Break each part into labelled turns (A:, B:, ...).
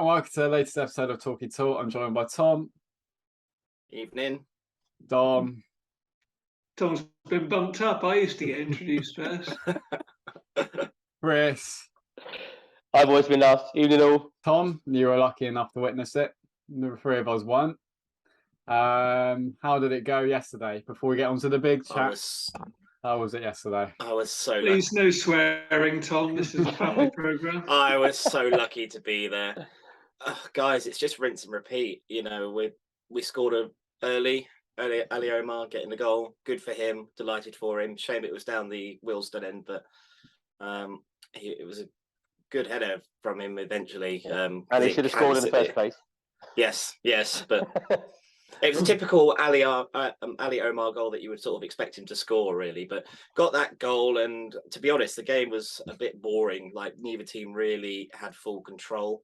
A: and welcome to the latest episode of Talkie Talk. I'm joined by Tom.
B: Evening.
A: Dom.
C: Tom's been bumped up. I used to get introduced first.
A: Chris.
D: I've always been last. Evening all.
A: Tom, you were lucky enough to witness it. The three of us weren't. How did it go yesterday? Before we get on to the big chat, how was it yesterday?
B: I was so
C: Please, no swearing, Tom. This is a family programme.
B: I was so lucky to be there. Guys, it's just rinse and repeat. You know, we scored early. Ali Omar getting the goal. Good for him. Delighted for him. Shame it was down the Wilston end, but it was a good header from him eventually.
D: And he should have scored in the first place.
B: Yes, but it was a typical Ali Omar goal that you would sort of expect him to score, really. But got that goal, and to be honest, the game was a bit boring. Like neither team really had full control.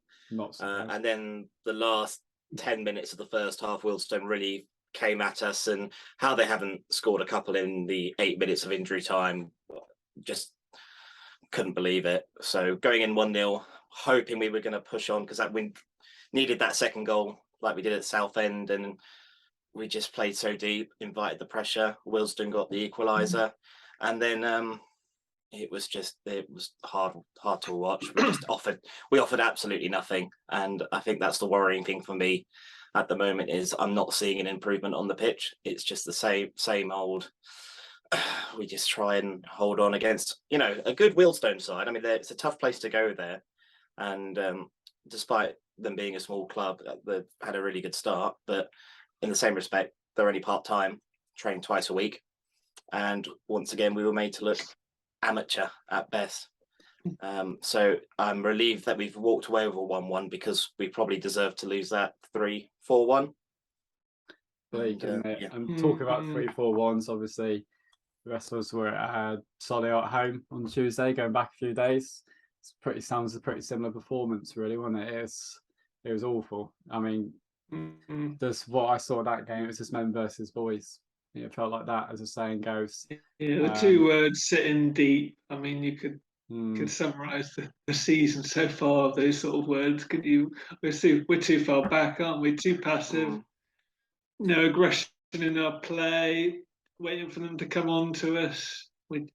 B: And then the last 10 minutes of the first half, Wilston really came at us, and how they haven't scored a couple in the 8 minutes of injury time, just couldn't believe it. So going in 1-0, hoping we were going to push on, because we needed that second goal like we did at Southend, and we just played so deep, invited the pressure. Wilston got the equaliser, and then it was hard to watch. We offered absolutely nothing, and I think that's the worrying thing for me at the moment is I'm not seeing an improvement on the pitch. It's just the same old. We just try and hold on against, a good Wealdstone side. I mean, it's a tough place to go there, and despite them being a small club, they've had a really good start. But in the same respect, they're only part-time, train twice a week, and once again, we were made to look amateur at best. So I'm relieved that we've walked away with a 1-1 because we probably deserve to lose that 3-4-1.
A: Bleak, isn't it? And talk about 3-4-1s, obviously the rest of us were at Solihull at home on Tuesday, going back a few days. Sounds a pretty similar performance, really, wasn't it? It was awful. I mean, just what I saw that game, it was just men versus boys. It felt like that, as the saying goes.
C: Yeah, the two words, sitting deep. I mean, you could summarise the season so far. Those sort of words. We're too far back, aren't we? Too passive. No aggression in our play. Waiting for them to come on to us. We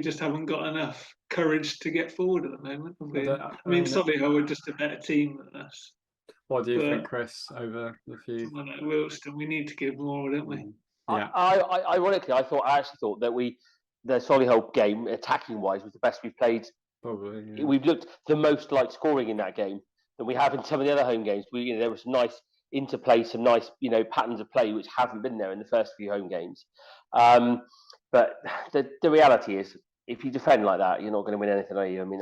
C: just haven't got enough courage to get forward at the moment. I mean, Solihull are just a better team than us.
A: What do you think, Chris? Over the few,
C: Wilston, we need to give more, don't we?
D: Yeah. Ironically, I actually thought that the Solihull game, attacking wise, was the best we've played.
A: Probably. Yeah.
D: We've looked the most like scoring in that game than we have in some of the other home games. There was some nice interplay, some nice patterns of play which haven't been there in the first few home games. But the reality is, if you defend like that, you're not going to win anything, are you? I mean,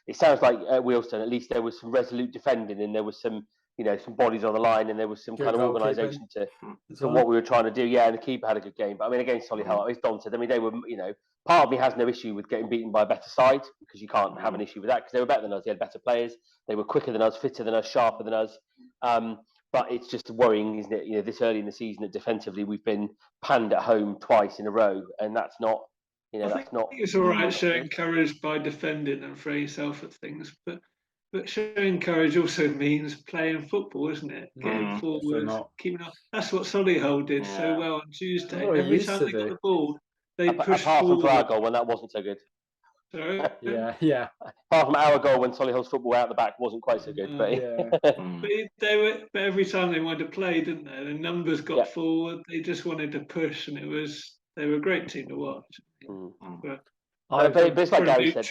D: it sounds like at Wealdstone, at least there was some resolute defending, and there was some bodies on the line, and there was some kind of organisation to what we were trying to do. Yeah, and the keeper had a good game. But I mean, against Solihull, as Don said, I mean, they were, part of me has no issue with getting beaten by a better side, because you can't have an issue with that, because they were better than us. They had better players. They were quicker than us, fitter than us, sharper than us. But it's just worrying, isn't it? This early in the season, that defensively we've been panned at home twice in a row, and that's not.
C: I think it's all right showing courage by defending and throwing yourself at things, but showing courage also means playing football, isn't it? Getting forward, keeping up. That's what Solihull did so well on Tuesday. Every time they got the ball, they pushed forward.
D: Apart from our goal when that wasn't so good.
C: Sorry?
A: Yeah.
D: Apart from our goal when Solihull's football out the back wasn't quite so good.
C: But every time they wanted to play, didn't they? The numbers got forward. They just wanted to push, and they were a great team to watch.
D: But it's like Gary said.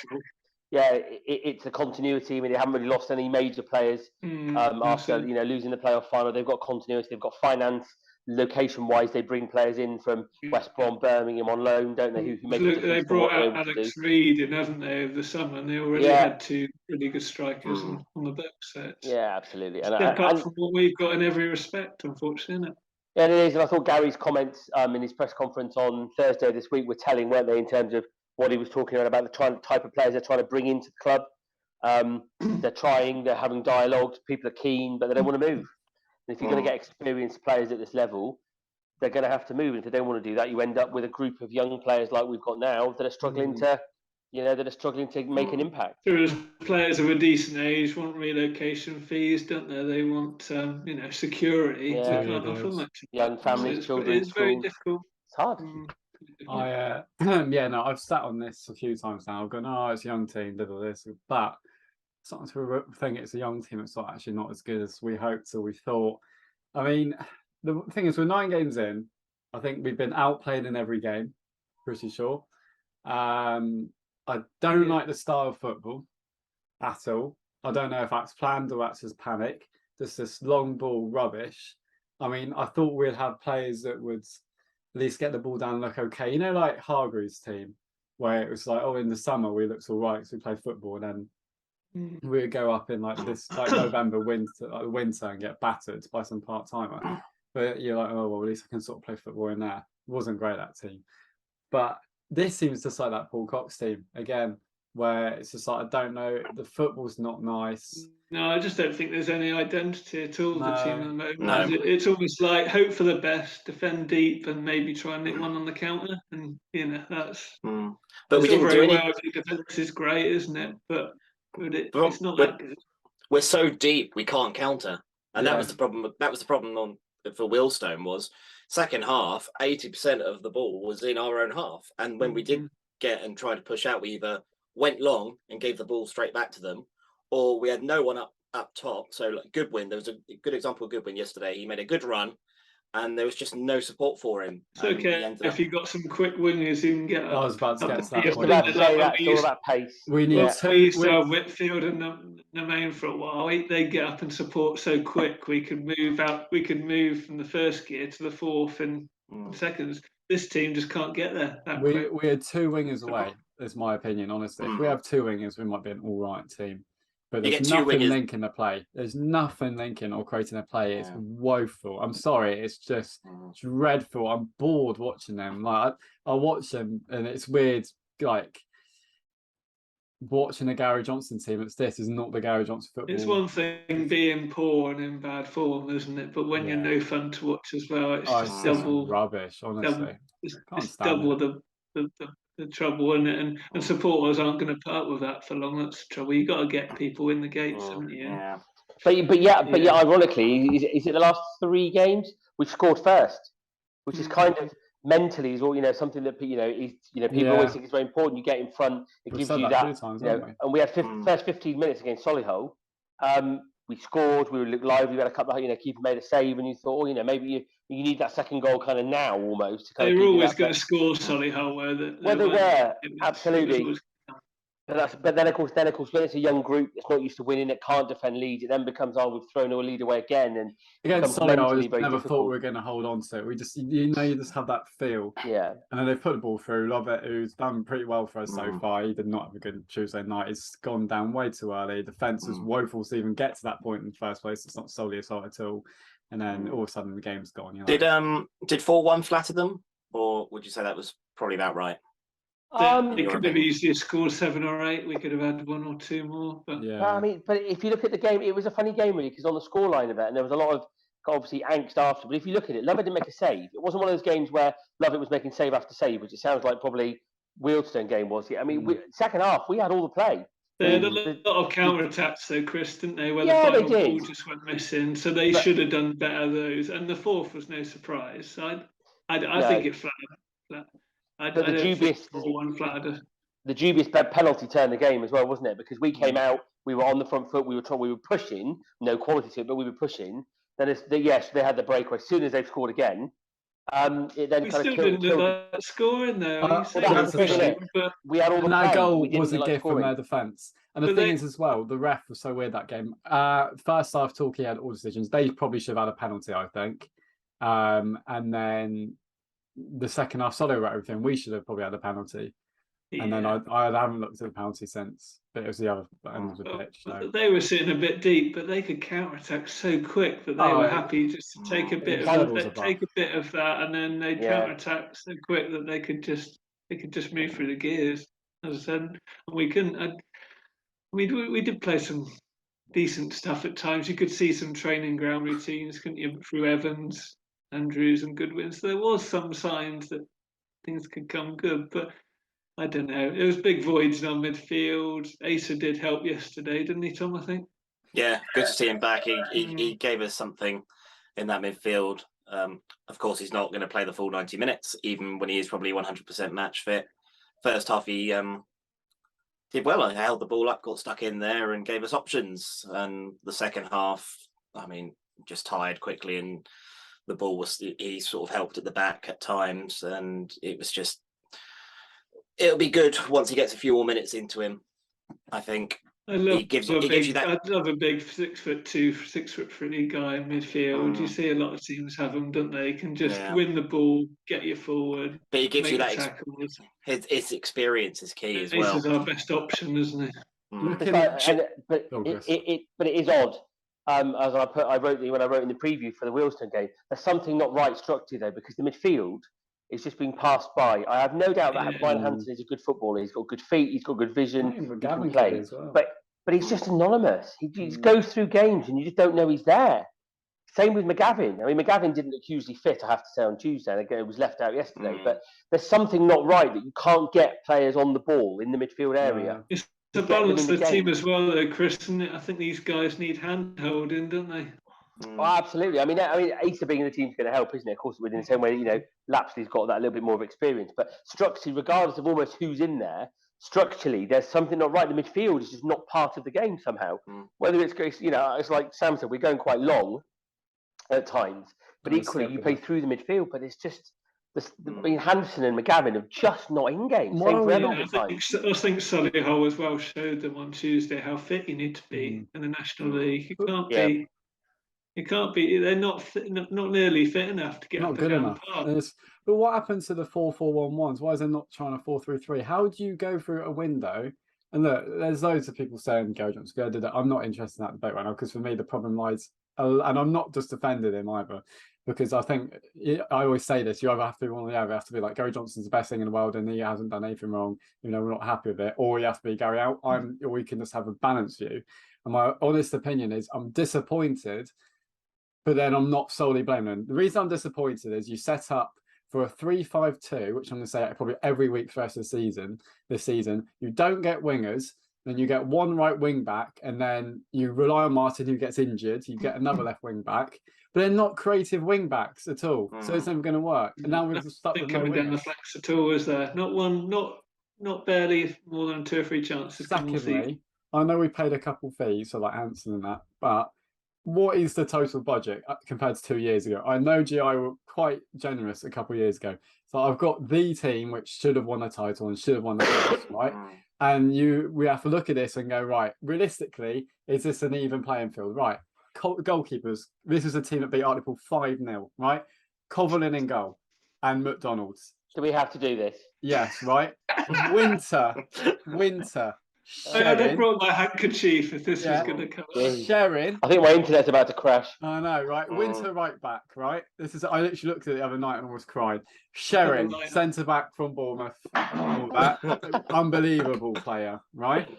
D: Yeah, it's a continuity. I mean, they haven't really lost any major players after losing the playoff final. They've got continuity. They've got finance. Location-wise, they bring players in from West Brom, Birmingham on loan, don't they? Who make a difference.
C: They brought out Alex Reid, haven't they, over the summer? And they already had two really good strikers on the books. So
D: absolutely.
C: Step up from what we've got in every respect, unfortunately, isn't it?
D: Yeah, it is. And I thought Gary's comments in his press conference on Thursday this week were telling, weren't they, in terms of what he was talking about the type of players they're trying to bring into the club. They're having dialogues, people are keen, but they don't want to move. And if you're going to get experienced players at this level, they're going to have to move. And if they don't want to do that, you end up with a group of young players like we've got now that are struggling to that are struggling to make an impact.
C: There are players of a decent age want relocation fees, don't they? They want security.
D: Yeah.
C: They can't offer much.
D: Young families, children,
C: It's very
D: schools.
C: difficult.
D: It's hard.
A: I've sat on this a few times now. I've gone, oh, it's a young team, did all this, but sometimes we think it's a young team. It's not actually not as good as we hoped or we thought. I mean, the thing is, we're 9 games in. I think we've been outplayed in every game, pretty sure. I don't like the style of football at all. I don't know if that's planned or that's just panic. Just this long ball rubbish. I mean, I thought we'd have players that would at least get the ball down and look okay. You know, like Hargreaves' team, where it was like, oh, in the summer we looked all right because we played football, and then we would go up in like this, like November winter and get battered by some part timer. But you're like, oh well, at least I can sort of play football in there. It wasn't great, that team, but this seems just like that Paul Cox team again, where it's just like, I don't know, the football's not nice.
C: No, I just don't think there's any identity at all. The team at the moment.
B: No.
C: It's almost like hope for the best, defend deep, and maybe try and nick one on the counter. And that's.
B: But we didn't do any.
C: Well, defense is great, isn't it? But it's not that good.
B: We're so deep, we can't counter, and that was the problem. That was the problem for Wealdstone was second half. 80% of the ball was in our own half, and when we did get and try to push out, we either went long and gave the ball straight back to them, or we had no one up top. So like Goodwin, there was a good example of Goodwin yesterday. He made a good run, and there was just no support for him.
C: It's okay if you got some quick wingers who can get up.
A: I was about to get to that point.
D: It's all about pace.
A: We need
C: we used to have Whitfield and the main for a while. They get up and support so quick. We could move out. We could move from the first gear to the fourth in seconds. This team just can't get there.
A: We had 2 wingers away. Is my opinion, honestly. If we have 2 wingers, we might be an all right team. But there's nothing linking the play. There's nothing linking or creating a play. It's woeful. I'm sorry. It's just dreadful. I'm bored watching them. Like I watch them, and it's weird. Like watching a Gary Johnson team. This is not the Gary Johnson football.
C: It's one thing being poor and in bad form, isn't it? But when you're no fun to watch as well, it's just double
A: rubbish. Honestly,
C: it's double the trouble, and supporters aren't going to put up with that for long. That's the trouble. You got to get people in the gates, haven't you?
B: Yeah.
D: But ironically, is it the last 3 games we've scored first, which is kind of mentally as well. Something that people always think is very important. You get in front, it gives you that. And we had first 15 minutes against Solihull. We scored. We looked lively. We had a couple of, keeper made a save, and you thought, maybe you need that second goal kind of now almost.
C: They were always going to score Solihull, were they?
D: Well, they were absolutely. But then of course, when it's a young group that's not used to winning, it can't defend leads. It then becomes, we've thrown a lead away again, and
A: against Solihull, I never thought we were going to hold on to it. We just, you just have that feel.
D: Yeah. And
A: then they put the ball through. Lovett, who's done pretty well for us so far. He did not have a good Tuesday night. It's gone down way too early. Defence was woeful to even get to that point in the first place. It's not solely assault at all. And then all of a sudden the game's gone.
B: Did 4-1 flatter them, or would you say that was probably about right?
C: It could have easily scored 7 or 8. We could have had 1 or 2 more. But
D: but if you look at the game, it was a funny game really, because on the scoreline of it, and there was a lot of obviously angst after. But if you look at it, Lovett didn't make a save. It wasn't one of those games where Lovett was making save after save, which it sounds like probably Wealdstone game was. I mean, second half we had all the play.
C: They had a lot of counter attacks though, Chris, didn't they? Where the final ball just went missing, so they should have done better those. And the fourth was no surprise. So I think it flattered.
D: But the dubious penalty turned the game as well, wasn't it? Because we came out, we were on the front foot, we were pushing, no quality to it, but we were pushing. Then they had the breakaway. As soon as they've scored again, it then kind of killed
C: that scoring there.
D: We had all the
A: that goal was a gift from their defence. And the thing is as well, the ref was so weird that game. First half, Torquay had all decisions. They probably should have had a penalty, I think. And then the second half, Solihull wrote everything. We should have probably had a penalty. And then I haven't looked at the penalty since, but it was the other end of the pitch. So.
C: They were sitting a bit deep, but they could counter-attack so quick that they were happy just to take a bit of that, and then they'd counter-attack so quick that they could just move through the gears. As I said, and we couldn't. We did play some decent stuff at times. You could see some training ground routines, couldn't you, through Evans, Andrews, and Goodwin. So there was some signs that things could come good, but I don't know. It was big voids in our midfield. Asa did help yesterday, didn't he, Tom? I think.
B: Yeah, good to see him back. He gave us something in that midfield. Of course, he's not going to play the full 90 minutes, even when he is probably 100% match fit. First half, he did well. He held the ball up, got stuck in there, and gave us options. And the second half, I mean, just tired quickly, and the ball was. He sort of helped at the back at times, and it was just. It'll be good once he gets a few more minutes into him. I think he gives you that.
C: I'd love a big 6'2", 6'3" guy in midfield. You see a lot of teams have them, don't they? Can just win the ball, get you forward.
B: But he gives you that
C: tackles.
B: His experience is key as well.
C: This is our best option, isn't it?
D: But it is odd. As I wrote when I wrote in the preview for the Wealdstone game, there's something not right structurally though, because the midfield is just being passed by. I have no doubt that Brian Hansen is a good footballer. He's got good feet. He's got good vision. He can play. Well. But he's just anonymous. He just goes through games and you just don't know he's there. Same with McGavin. I mean, McGavin didn't look hugely fit, I have to say, on Tuesday. And again, it was left out yesterday. But there's something not right that you can't get players on the ball in the midfield area.
C: It's to balance the team as well, though, Chris. And I think these guys need hand-holding, don't they?
D: Oh, absolutely. I mean, Asa being in the team is going to help, isn't it? Of course, in the same way, Lapsley's got that little bit more of experience. But structurally, regardless of almost who's in there, structurally, there's something not right. The midfield is just not part of the game somehow. Whether it's like Sam said, we're going quite long at times, but equally, you play through the midfield. But it's just, Hansen and McGavin are just not in games.
C: I think Solihull as well showed them on Tuesday how fit you need to be in the National League. You can't be. You can't be. They're not nearly fit enough to get
A: not
C: up
A: good enough. But what happens to the 4-4-1-1s? Why is there not trying a 4-3-3? How do you go through a window? And look, there's loads of people saying Gary Johnson go do that. I'm not interested in that debate right now because for me the problem lies, and I'm not just defending him either, because I think I always say this: you either have to be one or the other. You have to be like Gary Johnson's the best thing in the world and he hasn't done anything wrong. We're not happy with it, or you have to be Gary out. Or we can just have a balanced view. And my honest opinion is I'm disappointed. But then I'm not solely blaming them. The reason I'm disappointed is you set up for a 3-5-2, which I'm going to say probably every week for the rest of this season. You don't get wingers, then you get one right wing back, and then you rely on Martin who gets injured. You get another left wing back, but they're not creative wing backs at all. So it's never going to work. And now we're stuck with
C: coming down the flanks at all, is there? Not one, not barely more than 2 or 3 chances.
A: Secondly, I know we paid a couple fees, so like Hansen and that, but what is the total budget compared to 2 years ago? I know GI were quite generous a couple of years ago. So I've got the team which should have won a title and should have won the first, right? And we have to look at this and go, right, realistically, is this an even playing field? Right. Goalkeepers, this is a team that beat Hartlepool 5-0, right? Coverlin in goal and McDonald's.
D: Do we have to do this?
A: Yes, right? Winter.
C: I brought my handkerchief if this was going to come.
A: Sharon.
D: I think my internet's about to crash.
A: I know, right? Winter right back, right? I literally looked at it the other night and almost cried. Sharon, centre back from Bournemouth. All that. Unbelievable player, right?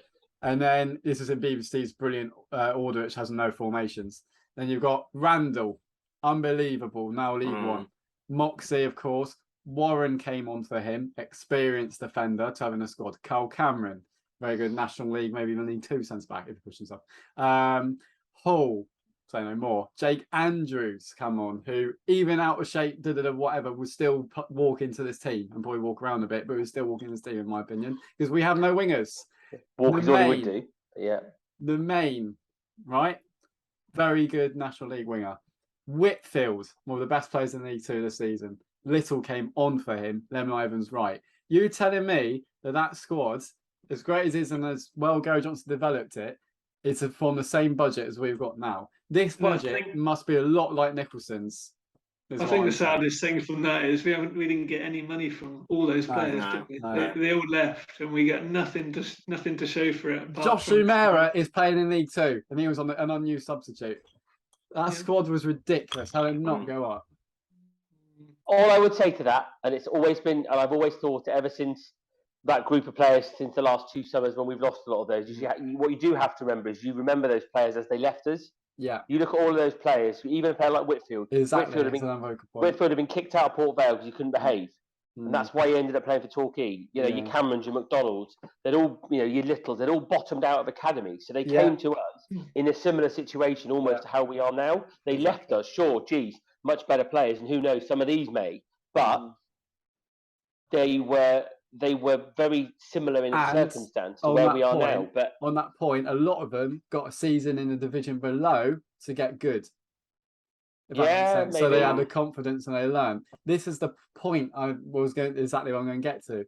A: And then this is in BBC's brilliant order, which has no formations. Then you've got Randall, unbelievable, now League One. Moxie, of course. Warren came on for him, experienced defender to have in the squad. Carl Cameron. Very good National League, maybe even League 2 centre back if he pushes himself. Hull, say no more. Jake Andrews, come on, who even out of shape, whatever, would still walk into this team and probably walk around a bit, but would still walk in this team, in my opinion, because we have no wingers.
D: Walk is all he would do. Yeah.
A: The main, right? Very good National League winger. Whitfield, one of the best players in League 2 this season. Little came on for him. Lemon Ivan's right. You telling me that squad, as great as it is and as well Gary Johnson developed it, it's from the same budget as we've got now. This budget must be a lot like Nicholson's.
C: I think the saddest thing from that is we didn't get any money from all those players, did we? No. They all left, and we get nothing to show for it.
A: Josh Umera is playing in League 2, and he was on an unused substitute. That squad was ridiculous. How did it not go up?
D: All I would say to that, and it's always been, and I've always thought it ever since that group of players, since the last 2 summers when we've lost a lot of those, what you do have to remember is you remember those players as they left us.
A: Yeah.
D: You look at all of those players, even a player like Whitfield.
A: Exactly.
D: Whitfield had been kicked out of Port Vale because he couldn't behave. And that's why he ended up playing for Torquay. You know, your Camerons, your McDonald's, they'd all, you know, your Littles, they'd all bottomed out of academy. So they came to us in a similar situation almost to how we are now. They left us, sure, geez, much better players, and who knows, some of these may, but they were very similar in circumstance to where we are now. But
A: on that point, a lot of them got a season in the division below to get good. If that makes sense.
D: Maybe.
A: So they had the confidence and they learned. This is the point I was going exactly what I'm going to get to.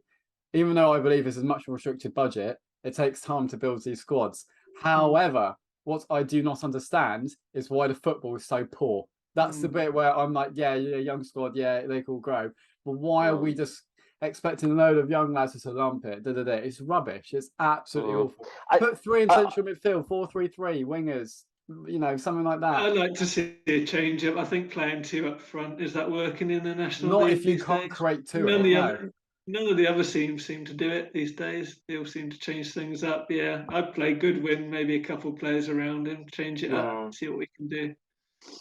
A: Even though I believe this is a much more restricted budget, it takes time to build these squads. However, what I do not understand is why the football is so poor. That's the bit where I'm like, young squad, they can all grow. But why are we just expecting a load of young lads to lump it? It's rubbish. It's absolutely awful. Put 3 in central midfield, 4-3-3, wingers. You know, something like that.
C: I'd like to see a change up. I think playing 2 up front, is that working in the National
A: League?
C: Not
A: if you can't create 2.
C: None of the other teams seem to do it these days. They all seem to change things up. Yeah, I'd play Goodwin, maybe a couple of players around him, change it up, see what we can do.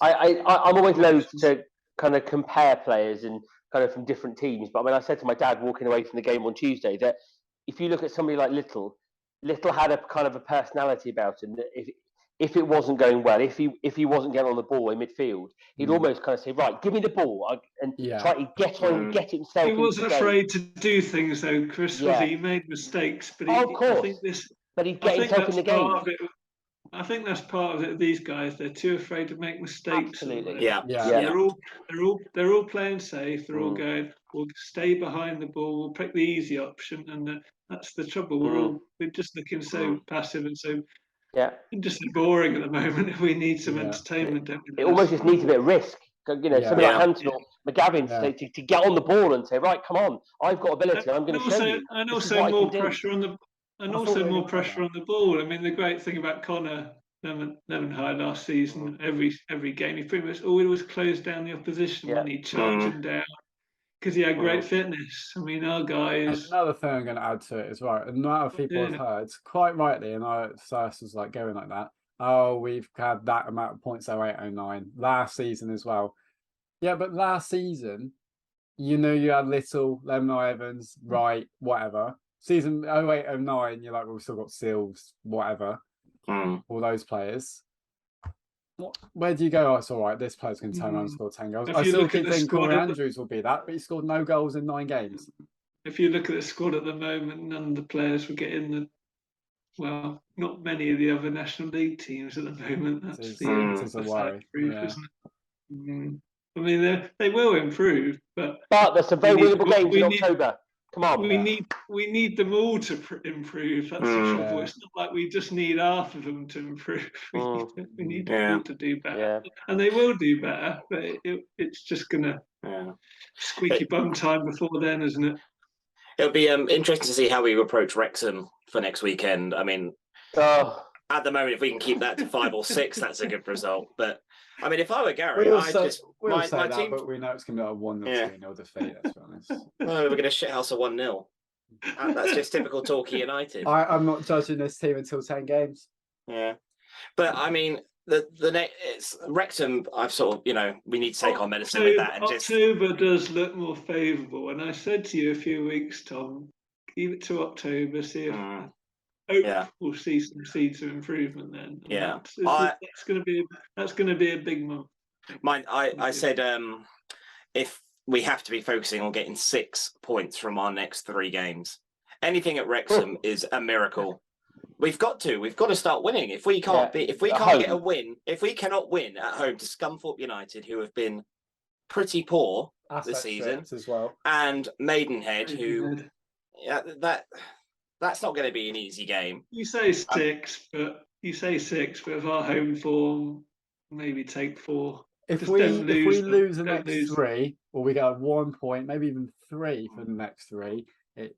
D: I'm always loath to kind of compare players and kind of from different teams. But I mean, I said to my dad walking away from the game on Tuesday that if you look at somebody like Little had a kind of a personality about him that if it wasn't going well, if he wasn't getting on the ball in midfield, he'd almost kind of say, right, give me the ball and try to get on, get himself.
C: He wasn't afraid to do things though, Chris, was he? He made mistakes, but
D: of course. But he'd get himself in the game.
C: I think that's part of it. These guys, they're too afraid to make mistakes.
B: Absolutely.
C: They're all playing safe. They're all going, we'll stay behind the ball, we'll pick the easy option, and that's the trouble. We're just looking so passive and so just boring at the moment. We need some entertainment, don't we?
D: It almost just needs a bit of risk. You know, somebody like Hampton or McGavin to get on the ball and say, right, come on, I've got ability, I'm going to show you.
C: And also more pressure on the more pressure on the ball. I mean, the great thing about Connor Nevenhigh last season, every game, he pretty much always closed down the opposition when he charged them down. Because he had great fitness. I mean, our guys.
A: Another thing I'm going to add to it as well. A lot of people have heard, quite rightly, and I first was like going like that. Oh, we've had that amount of points 08-09 last season as well. Yeah, but last season, you had Little, Lemon Evans, Wright, whatever. Season 08-09, you're like, well, we've still got Sills, whatever. All those players. Where do you go? Oh, it's all right. This player's going to turn around and score 10 goals. I still keep thinking Corey Andrews will be that, but he scored no goals in 9 games.
C: If you look at the squad at the moment, none of the players will get in not many of the other National League teams at the moment. That's
A: a worry.
C: Isn't it? I mean, they will improve, but
D: there's some very winnable games in October. Come on,
C: we need them all to improve. That's the trouble. It's not like we just need half of them to improve. We need them all to do better, and they will do better. But it's just gonna squeaky bum time before then, isn't it?
B: It'll be interesting to see how we approach Wrexham for next weekend. I mean, at the moment, if we can keep that to 5 or 6, that's a good result. But I mean, if I were Gary, my team.
A: But we know it's going to be a 1-0 defeat. Let's be honest.
B: No, we're going to shithouse a 1-0. That's just typical Torquay United.
A: I'm not judging this team until 10 games.
B: Yeah, but I mean, it's Wrexham. I've sort of, we need to take our medicine with that. And
C: October does look more favourable, and I said to you a few weeks, Tom, keep it to October, see if. We'll see some seeds of improvement then. That's going to be a big month.
B: I said if we have to be focusing on getting 6 points from our next 3 games, anything at Wrexham is a miracle. We've got to start winning. If we can't get a win, if we cannot win at home to Scunthorpe United, who have been pretty poor this season,
A: as well,
B: and Maidenhead, who that's not going to be an easy game.
C: You say 6, but with our home form, maybe take 4.
A: If we lose the next 3, or we get 1 point, maybe even 3 for the next 3, you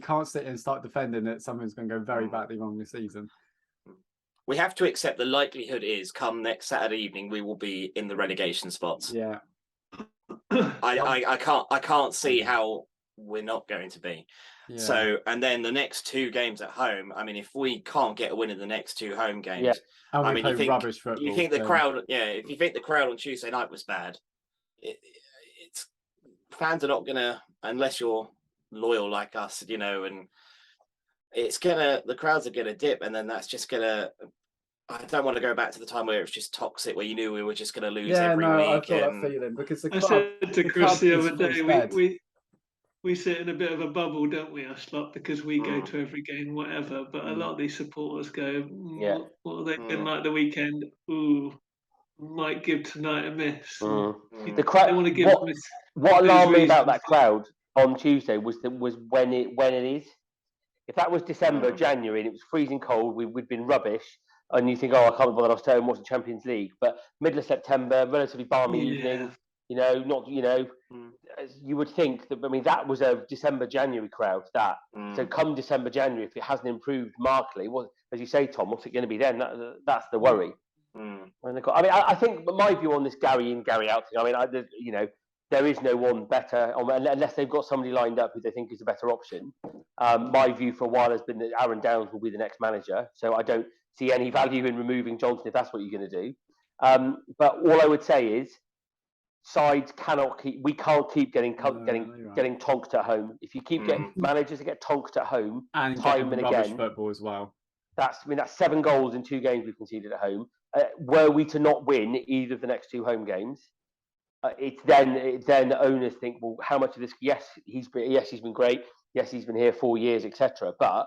A: can't sit and start defending that something's going to go very badly wrong this season.
B: We have to accept the likelihood is come next Saturday evening we will be in the relegation spots.
A: Yeah.
B: I can't see how we're not going to be.
A: Yeah.
B: So, and then the next 2 games at home, I mean, if we can't get a win in the next 2 home games, I mean, you think the crowd, if you think the crowd on Tuesday night was bad, fans are not gonna, unless you're loyal like us, you know, and the crowds are gonna dip, and then that's just gonna. I don't want to go back to the time where it was just toxic, where you knew we were just going to lose every week.
A: I feel that feeling because
C: I said to Chris the other day, we sit in a bit of a bubble, don't we, us lot, because we go to every game, whatever. But a lot of these supporters go, what have they been like the weekend? Ooh, might give tonight a miss.
D: The crowd. What alarmed me about that crowd on Tuesday was when it is. If that was December, January, and it was freezing cold, we'd been rubbish. And you think, I can't be bothered, I'll stay and watch the Champions League. But middle of September, relatively balmy evening, you would think that, I mean, that was a December, January crowd, that. So come December, January, if it hasn't improved markedly, as you say, Tom, what's it going to be then? That's the worry. I think my view on this Gary in, Gary out thing, I mean, there is no one better, unless they've got somebody lined up who they think is a better option. My view for a while has been that Aaron Downs will be the next manager. So I don't see any value in removing Johnson if that's what you're going to do. But all I would say is sides we can't keep getting tonked at home. If you keep getting managers to get tonked at home
A: and
D: time and again,
A: football as well.
D: That's 7 goals in 2 games we've conceded at home. Were we to not win either of the next 2 home games, it's then the owners think, well, how much of this? Yes, he's been great. Yes, he's been here 4 years, etc. But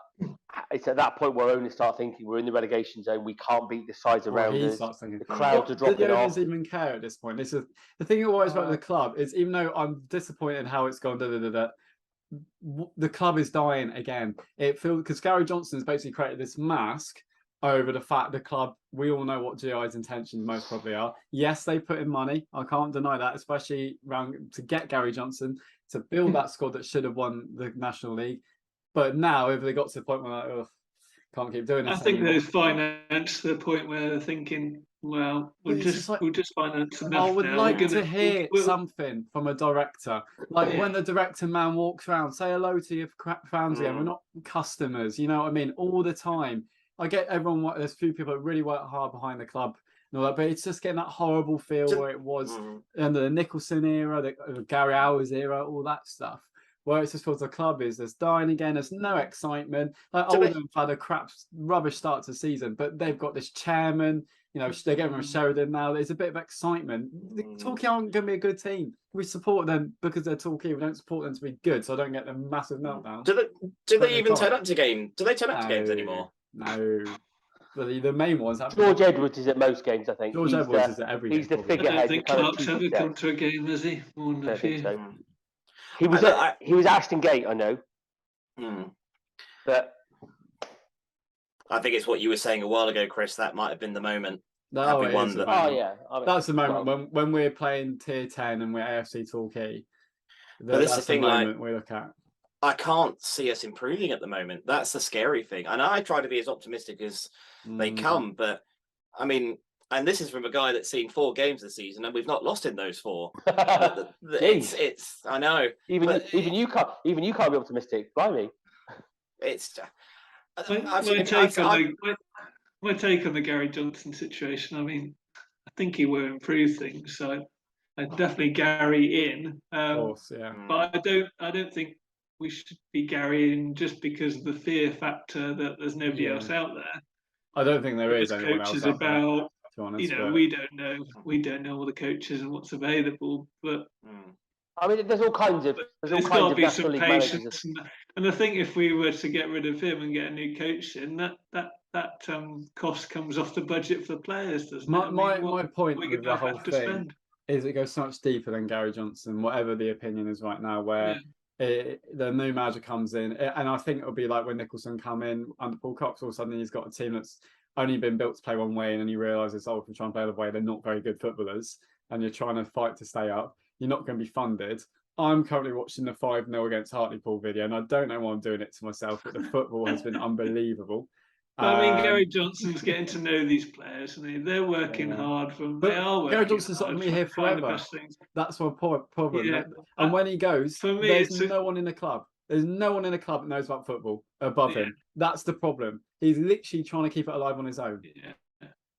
D: it's at that point where owners start thinking we're in the relegation zone. We can't beat the sides around us. The crowds are dropping off.
A: Owners even care at this point. This is the thing always about the club is, even though I'm disappointed in how it's gone, the club is dying again. It feels because Gary Johnson's basically created this mask over the fact the club, we all know what GI's intentions most probably are. Yes, they put in money. I can't deny that, especially to get Gary Johnson, to build that squad that should have won the National League. But now, if they got to the point where can't keep doing this.
C: I think they've financed to the point where they're thinking, well, we'll just finance enough.
A: I would like to hear something from a director. Like when the director man walks around, say hello to your fans again. We're not customers, you know what I mean? All the time. I get everyone. There's a few people that really work hard behind the club and all that, but it's just getting that horrible feel where it was under the Nicholson era, the Gary Hours era, all that stuff. Where it's just feels the club is just dying again. There's no excitement. Like Oldham had a rubbish start to the season, but they've got this chairman. They're getting rid of Sheridan now. There's a bit of excitement. Torquay aren't going to be a good team. We support them because they're Torquay. We don't support them to be good, so I don't get the massive meltdown.
B: Do they even turn up to games? Do they turn up to games anymore?
A: No. But the main ones.
D: George Edwards is at most games, I think.
A: George Edwards is at every game.
D: He's the figurehead.
C: I don't think Clark's ever come to a game, has he? More than a few.
D: So. He was Ashton Gate, I know. But
B: I think it's what you were saying a while ago, Chris. That might have been the moment.
A: That's the moment when we're playing Tier 10 and we're AFC Torquay. That's the thing, moment we look at.
B: I can't see us improving at the moment. That's the scary thing. And I try to be as optimistic as they come, but I mean, and this is from a guy that's seen 4 games this season, and we've not lost in those 4. It's. I know.
D: Even you can't be optimistic. Blimey.
B: It's.
C: My take on the Gary Johnson situation. I mean, I think he will improve things. So I definitely Gary in.
A: Of course, yeah.
C: But I don't think we should be Gary in just because of the fear factor that there's nobody else out there.
A: I don't think there is anyone else out there.
C: We don't know. We don't know all the coaches and what's available. But
D: I mean, there's all kinds of
C: got to be some patience. And I think if we were to get rid of him and get a new coach in, that cost comes off the budget for the players, doesn't it?
A: My point with the whole thing is it goes so much deeper than Gary Johnson, whatever the opinion is right now, where the new manager comes in, and I think it'll be like when Nicholson come in under Paul Cox. All of a sudden, he's got a team that's only been built to play one way, and then you realise if you're trying to play the way, they're not very good footballers, and you're trying to fight to stay up. You're not going to be funded. I'm currently watching the 5-0 against Hartlepool video, and I don't know why I'm doing it to myself, but the football has been unbelievable.
C: I mean, Gary Johnson's getting to know these players, and they're working hard for them. They are working
A: Gary Johnson's not going to be here forever. That's my problem. Yeah. And when he goes, there's no one in the club. There's no one in the club that knows about football above him. That's the problem. He's literally trying to keep it alive on his own.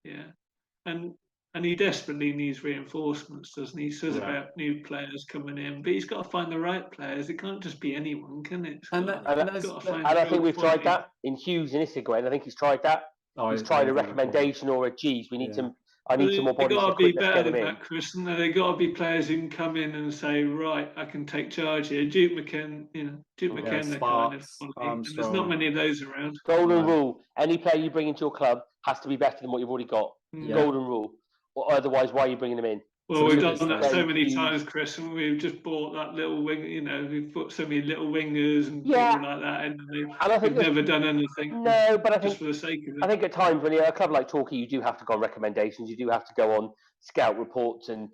C: Yeah. And And he desperately needs reinforcements, doesn't he? He says about new players coming in, but he's got to find the right players. It can't just be anyone, can it?
D: And I think we've tried that in Hughes and Issegway, and I think he's tried that. He's tried a recommendation or a geez, we need to. I need some more bodies.
C: They've got to be better than that, Chris. And they've got to be players who can come in and say, right, I can take charge here. Duke McKenna, kind of. There's not many of those around.
D: Golden rule: any player you bring into your club has to be better than what you've already got. Golden rule. Or otherwise, why are you bringing them in?
C: Well, we've done that so many times, Chris, and we've just bought that little wing. We've put so many little wingers and people like that, and they've never done anything.
D: No, but I think
C: just for the sake of it.
D: I think at times when you're a club like Torquay, you do have to go on recommendations. You do have to go on scout reports, and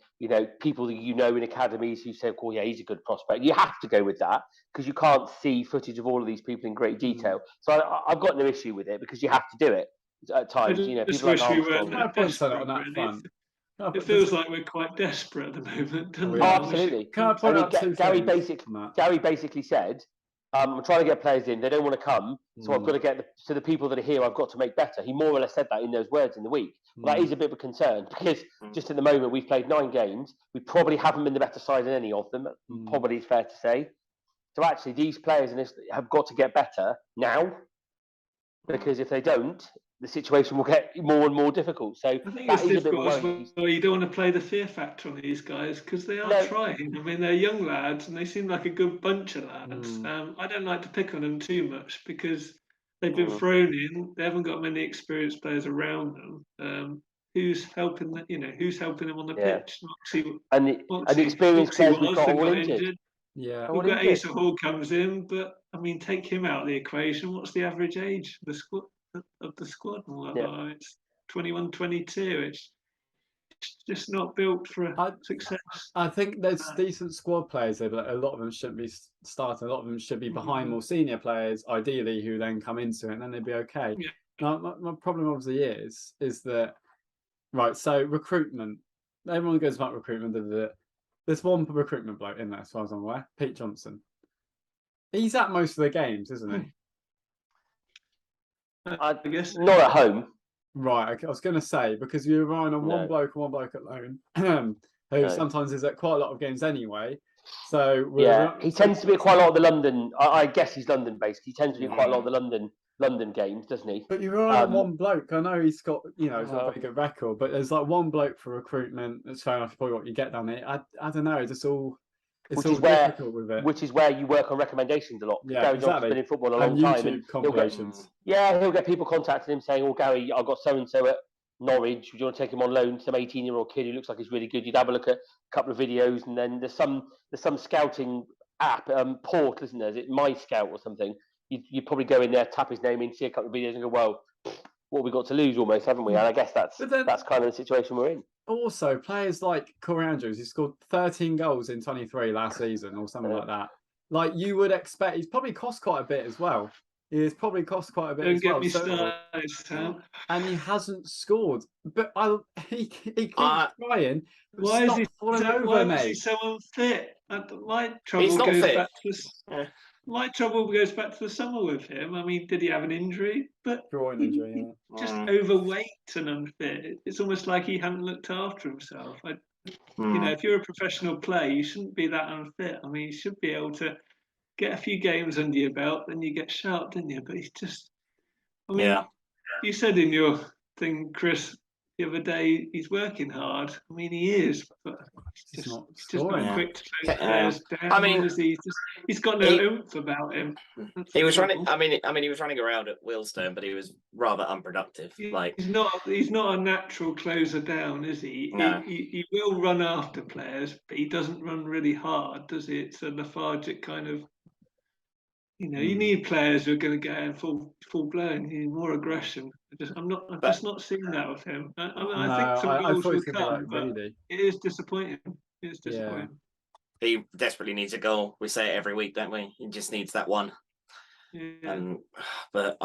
D: people that in academies who say, "Oh, yeah, he's a good prospect." You have to go with that because you can't see footage of all of these people in great detail. So I've got no issue with it because you have to do it at times.
C: People like Armstrong. It feels like we're quite desperate at the moment, doesn't it?
D: Absolutely.
A: Can I point out
D: Gary basically said, I'm trying to get players in. They don't want to come, so I've got to get the people that are here. I've got to make better. He more or less said that in those words in the week. Well, that is a bit of a concern because just at the moment we've played 9 games. We probably haven't been the better side in any of them. Probably is fair to say. So actually, these players have got to get better now because if they don't, the situation will get more and more difficult. So
C: I think it's difficult as well. You don't want to play the fear factor on these guys because they are trying. I mean, they're young lads and they seem like a good bunch of lads. I don't like to pick on them too much because they've been thrown in. They haven't got many experienced players around them. Who's helping them? Who's helping them on the pitch?
D: And the experienced players we've got all injured.
C: Yeah, we've got Asa Hall comes in, but I mean, take him out of the equation. What's the average age of the squad? It's 21, 22. It's just not built for success.
A: I think there's decent squad players there, but a lot of them shouldn't be starting. A lot of them should be behind more senior players, ideally, who then come into it, and then they'd be okay. Yeah. Now, my problem obviously is that so recruitment. Everyone goes about recruitment. There's one recruitment bloke in there, as far as I'm aware, Pete Johnson. He's at most of the games, isn't he?
C: I guess
D: not at home.
A: Right, okay. I was going to say because you're relying on one bloke at loan, who sometimes is at quite a lot of games anyway. So
D: he tends to be at quite a lot of the London. I guess he's London based. He tends to be at quite a lot of the London games, doesn't he?
A: But you're relying on one bloke. I know he's got he's got a very good record, but there's like one bloke for recruitment. That's fair enough. Probably what you get down there. I don't know. It's all. Which
D: is where you work on recommendations a lot.
A: Yeah,
D: Gary Johnson's been in football a long time. And he'll get people contacting him saying, "Oh, Gary, I've got so and so at Norwich. Do you want to take him on loan? Some 18-year-old kid who looks like he's really good. You'd have a look at a couple of videos, and then there's some scouting app portal, isn't there? Is it My Scout or something? You probably go in there, tap his name in, see a couple of videos, and go, "Well, what have we got to lose, almost, haven't we?" And I guess that's kind of the situation we're in.
A: Also, players like Corey Andrews, he scored 13 goals in 23 last season or something like that. Like you would expect, he's probably cost quite a bit as well. He's probably cost quite a bit as well.
C: Don't get me started, Sam.
A: And he hasn't scored. But he keeps trying.
C: Why is he so unfit? My trouble goes back to the summer with him. I mean, did he have an injury? But
A: groin injury,
C: just overweight and unfit. It's almost like he hadn't looked after himself. If you're a professional player, you shouldn't be that unfit. I mean, you should be able to get a few games under your belt, then you get sharp, didn't you? But he's just. I mean, you said in your thing, Chris, the other day, he's working hard. I mean, he is, but he's just not quick to close players down.
B: I mean,
C: he's got no oomph about him.
B: He was running. I mean, he was running around at Wealdstone, but he was rather unproductive.
C: He's not a natural closer down, is he?
B: No.
C: He will run after players, but he doesn't run really hard, does he? It's a lethargic kind of. You need players who are going to get in full blown. You need more aggression. I'm just not seeing that with him. I think some goals will come, but it is disappointing. It's disappointing.
B: Yeah. He desperately needs a goal. We say it every week, don't we? He just needs that one.
C: Yeah.
B: But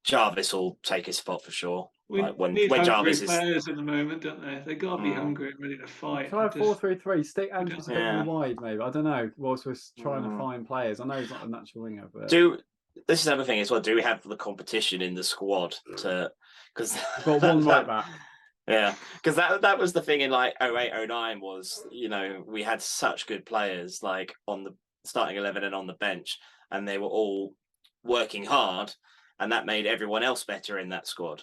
B: Jarvis will take his spot for sure.
C: We need hungry players at the moment, don't they? They've got to be hungry and ready to fight.
A: Try 4-3-3. Stick Andrews a bit more wide, maybe. I don't know. Whilst we're trying to find players, I know he's not a natural winger, but
B: this is another thing as well. Do we have the competition in the squad to? Because
A: we've got one right back.
B: Yeah, because that was the thing in like 08, 09 was, we had such good players like on the starting 11 and on the bench, and they were all working hard, and that made everyone else better in that squad.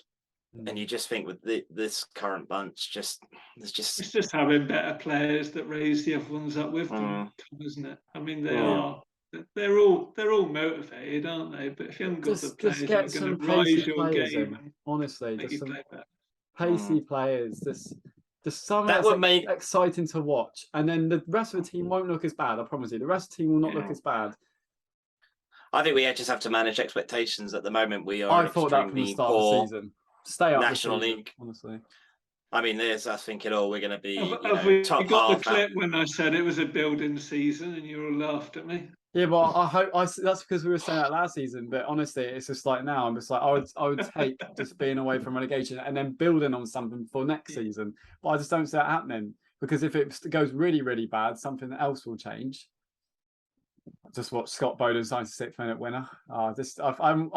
B: And you just think with this current bunch, it's just
C: having better players that raise the other ones up with them, isn't it? I mean, they're all motivated, aren't they? But if you haven't got the players who are going to rise your game,
A: honestly,
C: just some
A: pacey players, just something
B: that would make
A: exciting to watch, and then the rest of the team won't look as bad. I promise you, the rest of the team will not look as bad.
B: I think we just have to manage expectations. At the moment, we are.
A: I thought that from the start of the season. Stay up
B: National
A: the season,
B: League,
A: honestly.
B: I mean, there's us thinking, we're going to be
C: top half. Got the clip when I said it was a building season, and you all laughed at me.
A: Yeah, but I hope that's because we were saying that last season. But honestly, it's just like now. I'm just like I would take just being away from relegation and then building on something for next season. But I just don't see that happening, because if it goes really, really bad, something else will change. Just watch Scott Bowden's 96th-minute winner. I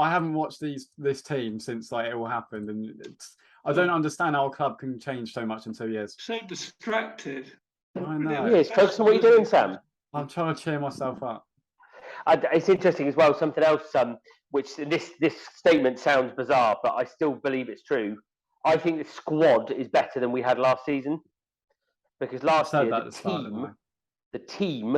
A: haven't watched this team since like it all happened, and I don't understand how a club can change so much in 2 years.
C: So distracted.
A: I know.
D: Yes, focus on what you're doing, Sam.
A: I'm trying to cheer myself up.
D: It's interesting as well. Something else, which this statement sounds bizarre, but I still believe it's true. I think the squad is better than we had last season, because last year the team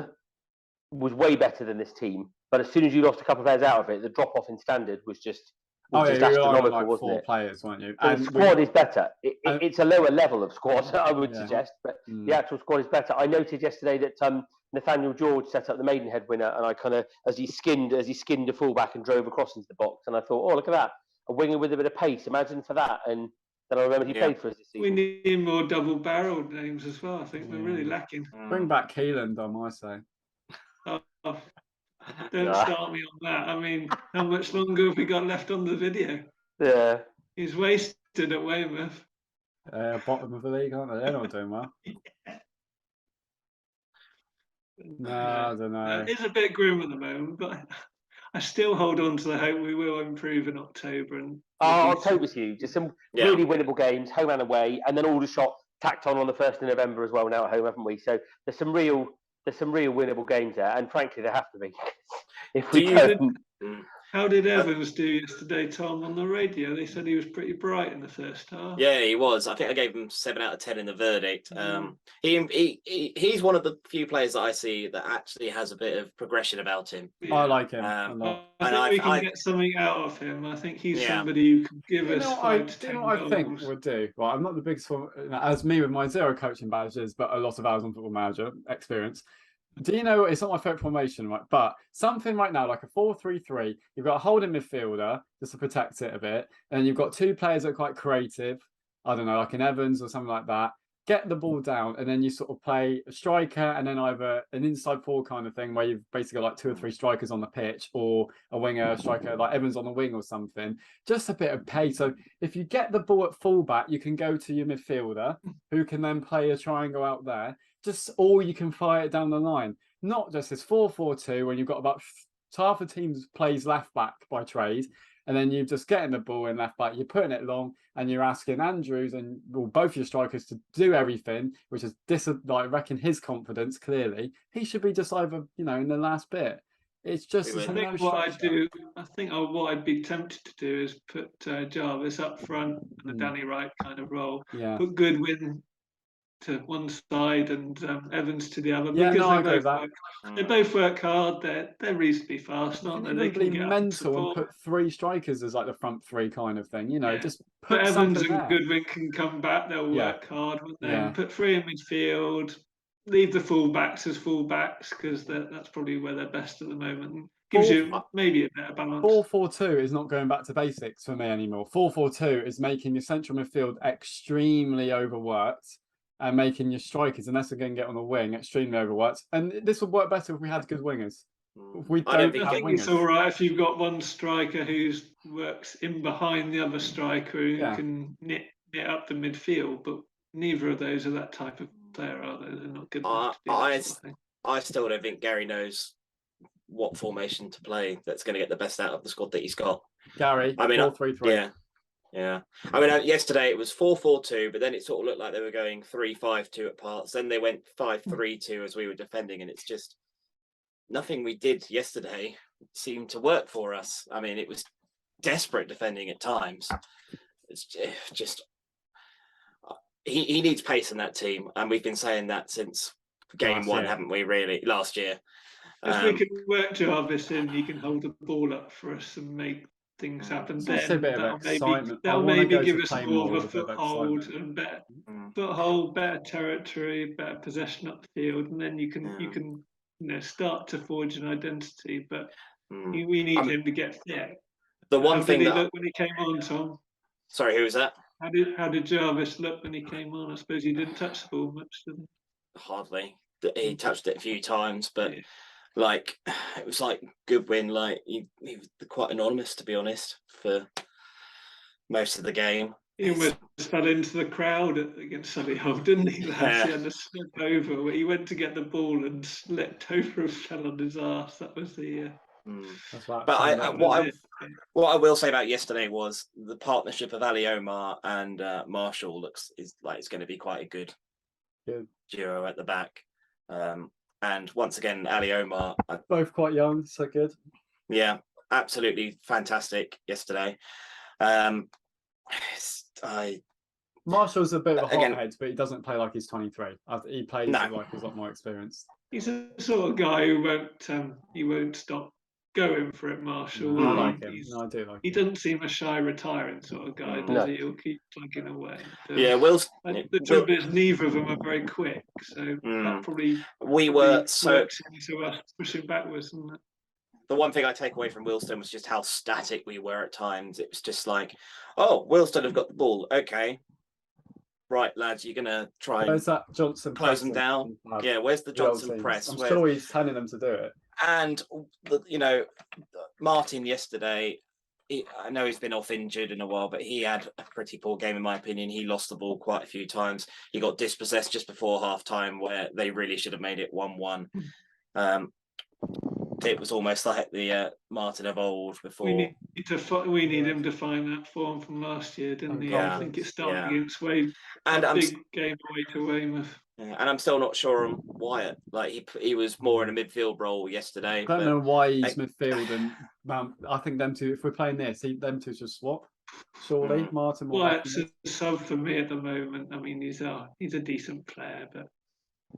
D: was way better than this team. But as soon as you lost a couple of players out of it, the drop off in standard was just astronomical,
A: like
D: wasn't
A: 4 players, weren't you?
D: And the squad is better. It's a lower level of squad, I would suggest, but the actual squad is better. I noted yesterday that Nathaniel George set up the Maidenhead winner, and I kind of, as he skinned a fullback and drove across into the box, and I thought, look at that, a winger with a bit of pace. Imagine for that. And then I remembered he played for us this season.
C: We need more double-barreled names as well. I think we're really lacking.
A: Bring back Keelan, I might say.
C: Don't start me on that. I mean, how much longer have we got left on the video?
D: Yeah.
C: He's wasted at Weymouth.
A: Bottom of the league, aren't they? They're not doing well. No, I don't know.
C: It's a bit grim at the moment, but I still hold on to the hope we will improve in October. And
D: October's huge. Just some really winnable games, home and away, and then all the shot tacked on the 1st of November as well now at home, haven't we? So there's some real winnable games there, and frankly, there have to be. If we don't.
C: How did Evans do yesterday, Tom, on the radio? They said he was pretty bright in the first half.
B: Yeah, he was. I think I gave him 7 out of 10 in the verdict. He's one of the few players that I see that actually has a bit of progression about him.
A: Yeah. I like him.
C: I think we can get something out of him. I think he's somebody who can give us 5 to 10 goals.
A: I think would do. Well, I'm not the biggest fan, as me with my 0 coaching badges, but a lot of hours on Football Manager experience. Do you know, it's not my favourite formation, right? But something right now, like a 4-3-3, you've got a holding midfielder just to protect it a bit, and you've got 2 players that are quite creative. I don't know, like an Evans or something like that. Get the ball down, and then you sort of play a striker, and then either an inside 4 kind of thing where you've basically got like 2 or 3 strikers on the pitch, or a winger, striker like Evans on the wing or something. Just a bit of pace. So if you get the ball at fullback, you can go to your midfielder, who can then play a triangle out there. Or you can fire it down the line. Not just this 4-4-2 when you've got about half the team plays left back by trade, and then you're just getting the ball in left back, you're putting it long, and you're asking Andrews and both your strikers to do everything, which is wrecking his confidence. Clearly, he should be just over, in the last bit. It's just
C: I think what I'd be tempted to do is put Jarvis up front in a Danny Wright kind of role.
A: Yeah.
C: Put Goodwin to one side and Evans to the other.
A: Yeah,
C: because they both work hard. They're reasonably fast, aren't they? They can get
A: mental and put 3 strikers as like the front 3 kind of thing. Just put
C: Evans and
A: there.
C: Goodwin can come back. They'll work hard, won't they? And put 3 in midfield. Leave the fullbacks as fullbacks, because that's probably where they're best at the moment. Gives you maybe a better balance.
A: 4-4-2 is not going back to basics for me anymore. 4-4-2 is making your central midfield extremely overworked, and making your strikers, unless they're going to get on the wing, extremely overworked. And this would work better if we had good wingers.
C: I think it's all right if you've got one striker who works in behind the other striker who can knit up the midfield, but neither of those are that type of player, are they? They're not good enough to do
B: I still don't think Gary knows what formation to play that's going to get the best out of the squad that he's got.
A: Gary, 4-3-3.
B: Yeah. Yeah. I mean, yesterday it was 4-4-2, but then it sort of looked like they were going 3-5-2 at parts. Then they went 5-3-2 as we were defending, and it's just nothing we did yesterday seemed to work for us. I mean, it was desperate defending at times. It's just he needs pace in that team, and we've been saying that since game one, haven't we? Really, last year.
C: If we can work Jarvis in, he can hold the ball up for us and make things happen. Then that'll maybe give us more of a foothold and better territory, better possession up the field, and then you can start to forge an identity. But we need him to get fit.
B: The one thing
C: that look when he came on, Tom.
B: Sorry, who was that?
C: How did Jarvis look when he came on? I suppose he didn't touch the ball much, did he?
B: Hardly. He touched it a few times, but like it was like Goodwin. Like he was quite anonymous, to be honest, for most of the game.
C: He almost fell into the crowd against Solihull, didn't he? He had to slip over. Where he went to get the ball and slipped over and fell on his arse. That was the.
A: That's right.
B: But what I will say about yesterday was the partnership of Ali Omar and Marshall is it's going to be quite a good duo at the back. And once again, Ali Omar,
A: both quite young, so good.
B: Yeah, absolutely fantastic yesterday.
A: Marshall's a bit of a hothead, but he doesn't play like he's 23. He plays like he's a lot more experienced.
C: He's a sort of guy who won't stop going for it, Marshall.
A: I like him. I do like him.
C: He doesn't seem a shy, retiring sort of guy, does he? He'll keep plugging away.
B: The
C: trouble is neither of them are very quick, so that probably
B: works
C: into us pushing backwards, isn't it?
B: The one thing I take away from Wilston was just how static we were at times. It was just like, oh, Wilston have got the ball. Okay. Right, lads, you're going to try
A: and that Johnson
B: close them down. Yeah, where's the Johnson press?
A: I'm sure he's telling them to do it.
B: And, Martin yesterday, I know he's been off injured in a while, but he had a pretty poor game, in my opinion. He lost the ball quite a few times. He got dispossessed just before half-time where they really should have made it 1-1. It was almost like the Martin of old before.
C: We need him to find that form from last year, didn't he?
B: Yeah,
C: I think it started against Wade.
B: And a big
C: game away to Weymouth.
B: Yeah, and I'm still not sure on Wyatt. Like he was more in a midfield role yesterday.
A: I don't know why he's midfield, and I think them two. If we're playing this, them two should swap. Surely, Martin.
C: Wyatt's a sub for me at the moment. I mean, he's a decent player, but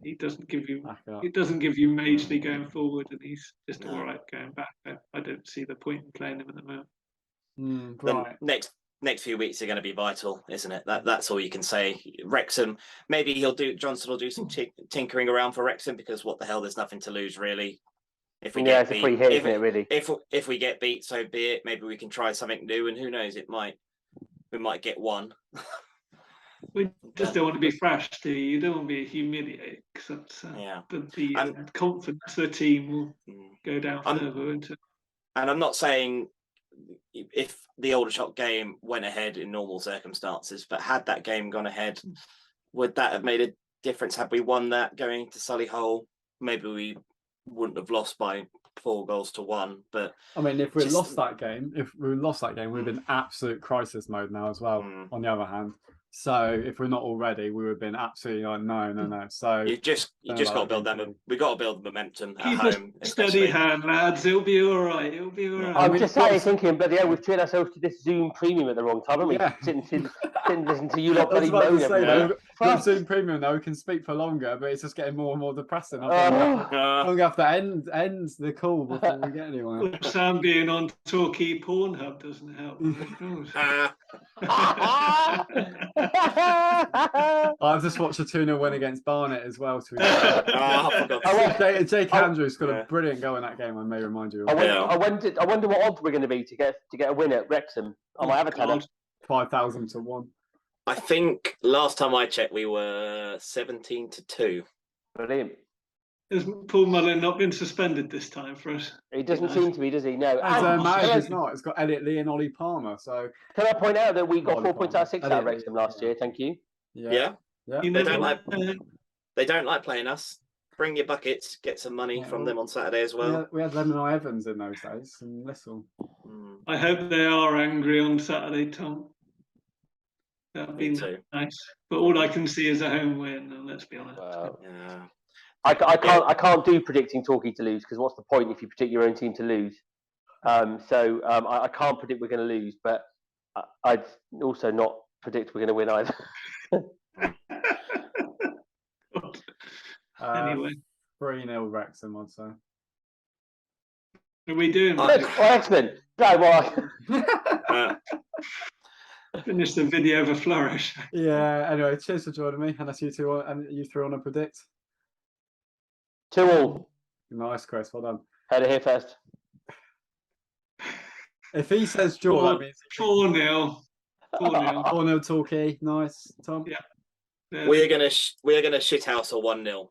C: he doesn't give you majorly going forward, and he's just all right going back. I don't see the point in playing him at the moment.
B: Right. Next few weeks are going to be vital, isn't it? That's all you can say. Wrexham, maybe Johnson will do some tinkering around for Wrexham, because what the hell, there's nothing to lose really. If we get
D: beat, it's a free hit, isn't it, really?
B: If we get beat, so be it. Maybe we can try something new, and who knows, we might get one.
C: We just don't want to be thrashed, do you? You don't want to be humiliated, because the confidence of the team will go down further into.
B: And I'm not saying if the Aldershot game went ahead in normal circumstances, but had that game gone ahead, would that have made a difference? Had we won that going to Solihull, maybe we wouldn't have lost by 4-1. But
A: I mean, if we lost that game, we've been absolute crisis mode now as well. On the other hand. So if we're not already, we would have been absolutely like no. So
B: you just got to build them. We got to build the momentum at home.
C: Steady hand, lads. It'll be all right.
D: I'm just thinking, but yeah, we've trained ourselves to this Zoom Premium at the wrong time, haven't we? Sitting listening to you lot bloody moan every day.
A: Zoom Premium though, we can speak for longer, but it's just getting more and more depressing. I'm going to have to end the call before we get anywhere.
C: Sam being on Torquay Pornhub doesn't help.
A: I've just watched a 2-0 win against Barnet as well. Jake Andrews got a brilliant goal in that game. I may remind you.
D: I wonder what odds we're going to be to get a win at Wrexham. I might have a tenner.
A: 5,000 to 1.
B: I think last time I checked, we were 17-2.
D: Brilliant.
C: Has Paul Mullin not been suspended this time for us?
D: He doesn't seem to be, does he? No.
A: It's not. It's got Elliot Lee and Ollie Palmer. So
D: can I point out that we got 4 points out of 6 out of Wrexham last year? Thank you.
B: Yeah. They don't like playing us. Bring your buckets. Get some money from them on Saturday as well.
A: We had Lennon Evans in those days and Lissel.
C: I hope they are angry on Saturday, Tom. That'd be nice. But all I can see is a home win, and let's be honest.
B: Yeah.
D: I can't do predicting Torquay to lose, because what's the point if you predict your own team to lose? I can't predict we're going to lose, but I'd also not predict we're going to win either.
C: Anyway,
A: 3-0 Wrexham, I'd say.
C: Are we doing?
D: Excellent.
C: Finish the video of a flourish.
A: Yeah. Anyway, cheers for joining me. Unless you two and you three want to predict.
D: 2-2.
A: Nice, Chris. Well done.
D: Heard it here first.
A: If he says draw, that means
C: 4-0. 4-0.
A: 4-0 Torquay. Nice, Tom.
C: Yeah.
B: We're gonna shithouse a 1-0.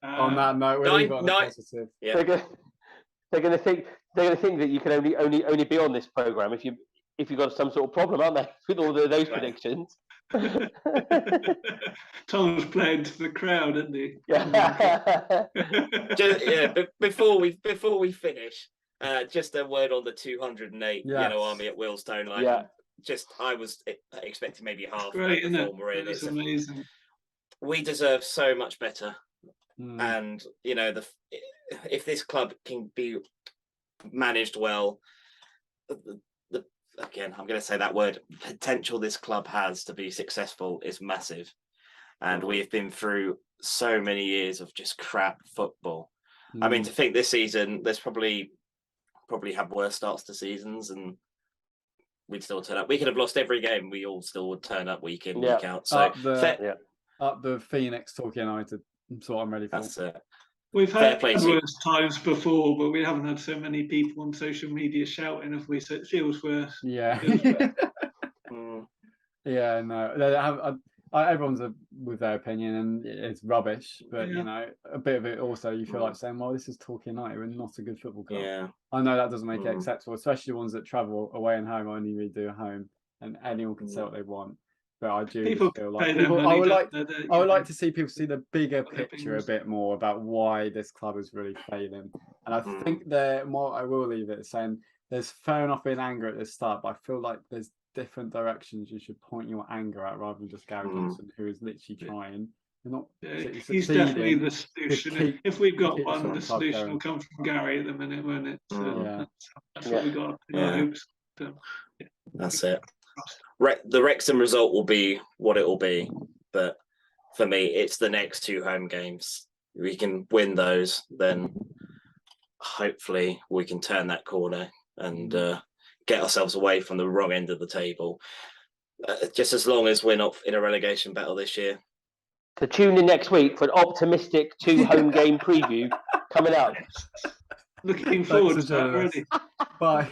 A: On that note, we'll leave it on a positive.
B: Yeah.
D: They're gonna think that you can only be on this program if you've got some sort of problem, aren't they, with all those predictions?
C: Tom's playing to the crowd, isn't he?
B: But before we finish, just a word on the 208 Yellow Army at Willstone. I was expecting maybe half.
C: Great, isn't it?
B: Really.
C: It's amazing.
B: We deserve so much better, and if this club can be managed well, again, I'm going to say that word, potential this club has to be successful is massive. And we've been through so many years of just crap football. I mean, to think this season, there's probably have worse starts to seasons, and we'd still turn up. We could have lost every game. We all still would turn up week in, week out. So
A: up the Phoenix Torquay United. That's what I'm ready for.
B: That's it.
C: We've had worse times before, but we haven't had so many people on social media shouting if it feels worse.
A: Yeah. Yeah, no. Everyone's with their opinion, and it's rubbish. But a bit of it also, you feel like saying, "Well, this is Torquay United. We're not a good football club."
B: Yeah.
A: I know that doesn't make it acceptable, especially the ones that travel away and home only really do at home, and anyone can say what they want. But I do feel like I would like to see people see the bigger picture a bit more about why this club is really failing. And I think I will leave it saying there's fair enough being anger at the start, but I feel like there's different directions you should point your anger at rather than just Gary Johnson, who is literally trying.
C: He's definitely the solution. If we've got one, the solution will come from Gary at the minute, won't it? So that's what we got.
B: That's it. The Wrexham result will be what it will be, but for me, it's the next two home games. If we can win those, then hopefully we can turn that corner and get ourselves away from the wrong end of the table. Just as long as we're not in a relegation battle this year.
D: So tune in next week for an optimistic 2 home game preview coming up.
C: Looking forward to that already.
A: Bye.